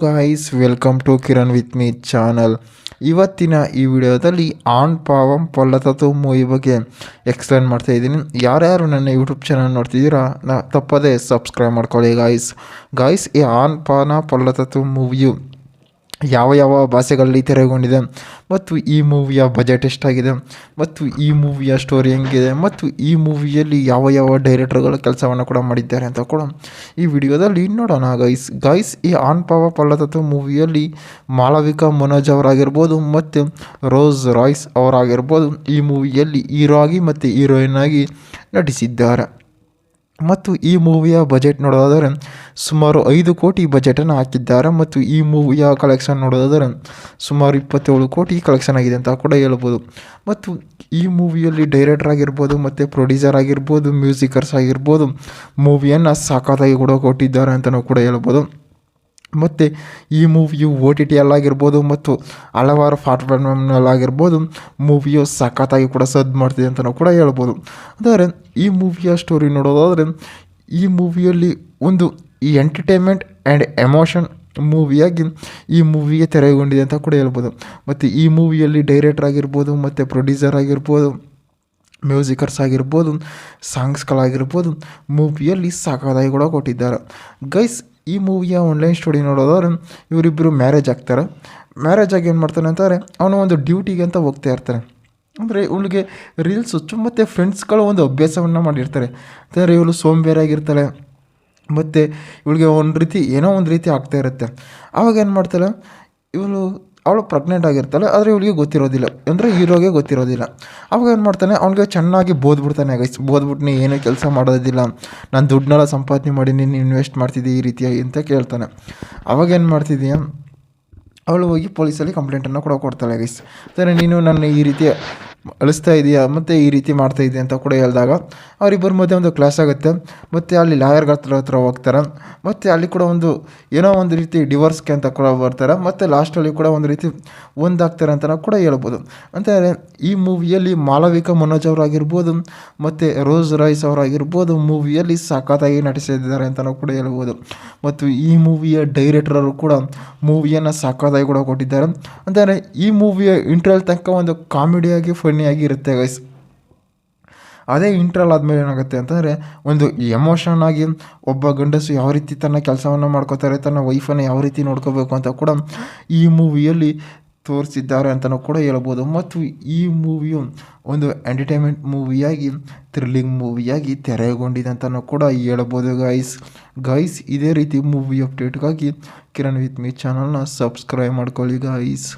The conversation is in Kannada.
Guys welcome to Kiran with me channel. ಇವತ್ತಿನ ಈ ವಿಡಿಯೋದಲ್ಲಿ ಆನ್ ಪಾವಂ ಪೊಲ್ಲತತು ಮೂವಿ ಬಗ್ಗೆ ಎಕ್ಸ್ಪ್ಲೇನ್ ಮಾಡ್ತಾ ಇದ್ದೀನಿ. ಯಾರ್ಯಾರು ನನ್ನ ಯೂಟ್ಯೂಬ್ ಚಾನಲ್ ನೋಡ್ತಿದ್ದೀರಾ ತಪ್ಪದೇ ಸಬ್ಸ್ಕ್ರೈಬ್ ಮಾಡ್ಕೊಳ್ಳಿ ಗಾಯ್ಸ್. ಈ ಆನ್ ಪಾನ ಪೊಲ್ಲತತು ಮೂವಿಯು ಯಾವ ಯಾವ ಭಾಷೆಗಳಲ್ಲಿ ತೆರೆಗೊಂಡಿದೆ ಮತ್ತು ಈ ಮೂವಿಯ ಬಜೆಟ್ ಎಷ್ಟಾಗಿದೆ ಮತ್ತು ಈ ಮೂವಿಯ ಸ್ಟೋರಿ ಹೆಂಗಿದೆ ಮತ್ತು ಈ ಮೂವಿಯಲ್ಲಿ ಯಾವ ಯಾವ ಡೈರೆಕ್ಟರ್ಗಳು ಕೆಲಸವನ್ನು ಕೂಡ ಮಾಡಿದ್ದಾರೆ ಅಂತ ಕೂಡ ಈ ವಿಡಿಯೋದಲ್ಲಿ ನೋಡೋಣ ಗಾಯ್ಸ್. ಈ ಆನ್ ಪಾವ ಪಲ್ಲತತ್ತು ಮೂವಿಯಲ್ಲಿ ಮಾಳವಿಕಾ ಮನೋಜ್ ಅವರಾಗಿರ್ಬೋದು ಮತ್ತು ರೋಸ್ ರಾಯ್ಸ್ ಅವರಾಗಿರ್ಬೋದು ಈ ಮೂವಿಯಲ್ಲಿ ಹೀರೋ ಆಗಿ ಮತ್ತು ಹೀರೋಯಿನ್ ಆಗಿ ನಟಿಸಿದ್ದಾರೆ. ಮತ್ತು ಈ ಮೂವಿಯ ಬಜೆಟ್ ನೋಡೋದಾದರೆ ಸುಮಾರು 5 ಕೋಟಿ ಬಜೆಟನ್ನು ಹಾಕಿದ್ದಾರೆ ಮತ್ತು ಈ ಮೂವಿಯ ಕಲೆಕ್ಷನ್ ನೋಡೋದಾದರೆ ಸುಮಾರು 27 ಕೋಟಿ ಕಲೆಕ್ಷನ್ ಆಗಿದೆ ಅಂತ ಕೂಡ ಹೇಳ್ಬೋದು. ಮತ್ತು ಈ ಮೂವಿಯಲ್ಲಿ ಡೈರೆಕ್ಟರ್ ಆಗಿರ್ಬೋದು ಮತ್ತು ಪ್ರೊಡ್ಯೂಸರ್ ಆಗಿರ್ಬೋದು, ಮ್ಯೂಸಿಕರ್ಸ್ ಆಗಿರ್ಬೋದು ಮೂವಿಯನ್ನು ಸಖತ್ತಾಗಿ ಕೂಡ ಕೊಟ್ಟಿದ್ದಾರೆ ಅಂತಲೂ ಕೂಡ ಹೇಳ್ಬೋದು. ಮತ್ತು ಈ ಮೂವಿಯು OTTಯಲ್ಲಾಗಿರ್ಬೋದು ಮತ್ತು ಹಲವಾರು ಪ್ಲಾಟ್ಫಾರ್ಮ್ನಲ್ಲಾಗಿರ್ಬೋದು ಮೂವಿಯು ಸಖತ್ತಾಗಿ ಕೂಡ ಸದ್ದು ಮಾಡ್ತಿದೆ ಅಂತಲೂ ಕೂಡ ಹೇಳ್ಬೋದು. ಆದರೆ ಈ ಮೂವಿಯ ಸ್ಟೋರಿ ನೋಡೋದಾದರೆ ಈ ಮೂವಿಯಲ್ಲಿ ಒಂದು ಈ ಎಂಟರ್ಟೈನ್ಮೆಂಟ್ ಆ್ಯಂಡ್ ಎಮೋಷನ್ ಮೂವಿಯಾಗಿ ಈ ಮೂವಿಗೆ ತೆರೆಗೊಂಡಿದೆ ಅಂತ ಕೂಡ ಹೇಳ್ಬೋದು. ಮತ್ತು ಈ ಮೂವಿಯಲ್ಲಿ ಡೈರೆಕ್ಟರ್ ಆಗಿರ್ಬೋದು ಮತ್ತು ಪ್ರೊಡ್ಯೂಸರ್ ಆಗಿರ್ಬೋದು, ಮ್ಯೂಸಿಕರ್ಸ್ ಆಗಿರ್ಬೋದು, ಸಾಂಗ್ಸ್ಗಳಾಗಿರ್ಬೋದು ಮೂವಿಯಲ್ಲಿ ಸಖತ್ತಾಗಿ ಕೂಡ ಕೊಟ್ಟಿದ್ದಾರೆ ಗೈಸ್. ಈ ಮೂವಿಯ ಆನ್ಲೈನ್ ಸ್ಟೋರಿ ನೋಡೋದಾದ್ರೆ ಇವರಿಬ್ಬರು ಮ್ಯಾರೇಜ್ ಆಗ್ತಾರೆ. ಮ್ಯಾರೇಜ್ ಆಗಿ ಏನು ಮಾಡ್ತಾನೆ ಅಂತಾರೆ, ಅವನು ಒಂದು ಡ್ಯೂಟಿಗೆ ಅಂತ ಹೋಗ್ತಾ ಇರ್ತಾನೆ. ಅಂದರೆ ಇವಳಿಗೆ ರೀಲ್ಸ್ ಹುಚ್ಚು ಮತ್ತು ಫ್ರೆಂಡ್ಸ್ಗಳು ಒಂದು ಅಭ್ಯಾಸವನ್ನು ಮಾಡಿರ್ತಾರೆ. ಅಂದರೆ ಇವಳು ಸೋಂಬೇರಿಯಾಗಿರ್ತಾಳೆ ಮತ್ತು ಇವಳಿಗೆ ಏನೋ ಒಂದು ರೀತಿ ಆಗ್ತಾ ಇರುತ್ತೆ. ಆವಾಗ ಏನು ಮಾಡ್ತಾಳೆ, ಅವಳು ಪ್ರೆಗ್ನೆಂಟ್ ಆಗಿರ್ತಾಳೆ. ಆದರೆ ಇವಳಿಗೆ ಗೊತ್ತಿರೋದಿಲ್ಲ, ಅಂದರೆ ಹೀರೋಗೆ ಗೊತ್ತಿರೋದಿಲ್ಲ. ಅವಾಗ ಏನು ಮಾಡ್ತಾನೆ, ಅವನಿಗೆ ಚೆನ್ನಾಗಿ ಬೋದ್ಬಿಡ್ತಾನೆ ಬೋದ್ಬಿಟ್ಟು ನೀ ಏನೂ ಕೆಲಸ ಮಾಡೋದಿಲ್ಲ, ನಾನು ದುಡ್ಡನ್ನೆಲ್ಲ ಸಂಪಾದನೆ ಮಾಡಿ ನೀನು ಇನ್ವೆಸ್ಟ್ ಮಾಡ್ತಿದ್ದೆ ಈ ರೀತಿಯಾಗಿ ಅಂತ ಕೇಳ್ತಾನೆ. ಅವಾಗ ಏನು ಮಾಡ್ತಿದ್ದೀಯ, ಅವಳು ಹೋಗಿ ಪೊಲೀಸಲ್ಲಿ ಕಂಪ್ಲೇಂಟನ್ನು ಕೂಡ ಕೊಡ್ತಾಳೆ ಅಂದರೆ ನೀನು ನನ್ನ ಈ ರೀತಿ ಅಳಿಸ್ತಾ ಇದೆಯಾ ಮತ್ತು ಈ ರೀತಿ ಮಾಡ್ತಾಯಿದ್ದೆ ಅಂತ ಕೂಡ ಹೇಳಿದಾಗ ಅವರಿಬ್ಬರ ಮಧ್ಯೆ ಒಂದು ಕ್ಲಾಸ್ ಆಗುತ್ತೆ. ಮತ್ತು ಅಲ್ಲಿ ಲಾಯರ್ಗಳ ಹತ್ರ ಹೋಗ್ತಾರೆ. ಮತ್ತು ಅಲ್ಲಿ ಕೂಡ ಏನೋ ಒಂದು ರೀತಿ ಡಿವೋರ್ಸ್ಗೆ ಅಂತ ಕೂಡ ಬರ್ತಾರೆ. ಮತ್ತು ಲಾಸ್ಟಲ್ಲಿ ಕೂಡ ಒಂದು ರೀತಿ ಒಂದಾಗ್ತಾರೆ ಅಂತಲೂ ಕೂಡ ಹೇಳ್ಬೋದು. ಅಂದರೆ ಈ ಮೂವಿಯಲ್ಲಿ ಮಾಳವಿಕಾ ಮನೋಜ್ ಅವರಾಗಿರ್ಬೋದು ಮತ್ತು ರೋಸ್ ರಾಯ್ಸ್ ಅವರಾಗಿರ್ಬೋದು ಮೂವಿಯಲ್ಲಿ ಸಖತ್ತಾಗಿ ನಟಿಸಿದ್ದಾರೆ ಅಂತಲೂ ಕೂಡ ಹೇಳ್ಬೋದು. ಮತ್ತು ಈ ಮೂವಿಯ ಡೈರೆಕ್ಟರು ಕೂಡ ಮೂವಿಯನ್ನು ಸಖತ್ತಾಗಿ ಕೂಡ ಕೊಟ್ಟಿದ್ದಾರೆ. ಅಂದರೆ ಈ ಮೂವಿಯ ಇಂಟ್ರಲ್ ತನಕ ಒಂದು ಕಾಮಿಡಿಯಾಗಿ ಫನ್ನಿಯಾಗಿ ಇರುತ್ತೆ ಗೈಸ್. ಅದೇ ಇಂಟ್ರಲ್ ಆದಮೇಲೆ ಏನಾಗುತ್ತೆ ಅಂತಂದರೆ ಒಂದು ಎಮೋಷನ್ ಆಗಿ ಒಬ್ಬ ಗಂಡಸು ಯಾವ ರೀತಿ ತನ್ನ ಕೆಲಸವನ್ನು ಮಾಡ್ಕೋತಾರೆ, ತನ್ನ ವೈಫನ್ನು ಯಾವ ರೀತಿ ನೋಡ್ಕೋಬೇಕು ಅಂತ ಕೂಡ ಈ ಮೂವಿಯಲ್ಲಿ ತೋರಿಸಿದ್ದಾರೆ ಅಂತಲೂ ಕೂಡ ಹೇಳ್ಬೋದು. ಮತ್ತು ಈ ಮೂವಿಯು ಒಂದು ಎಂಟರ್ಟೈನ್ಮೆಂಟ್ ಮೂವಿಯಾಗಿ, ಥ್ರಿಲ್ಲಿಂಗ್ ಮೂವಿಯಾಗಿ ತೆರೆಗೊಂಡಿದೆ ಅಂತಲೂ ಕೂಡ ಹೇಳ್ಬೋದು ಗೈಸ್. ಇದೇ ರೀತಿ ಮೂವಿ ಅಪ್ಡೇಟ್ಗಾಗಿ ಕಿರಣ್ ವಿತ್ ಮೀ ಚಾನಲ್ನ ಸಬ್ಸ್ಕ್ರೈಬ್ ಮಾಡ್ಕೊಳ್ಳಿ ಗೈಸ್.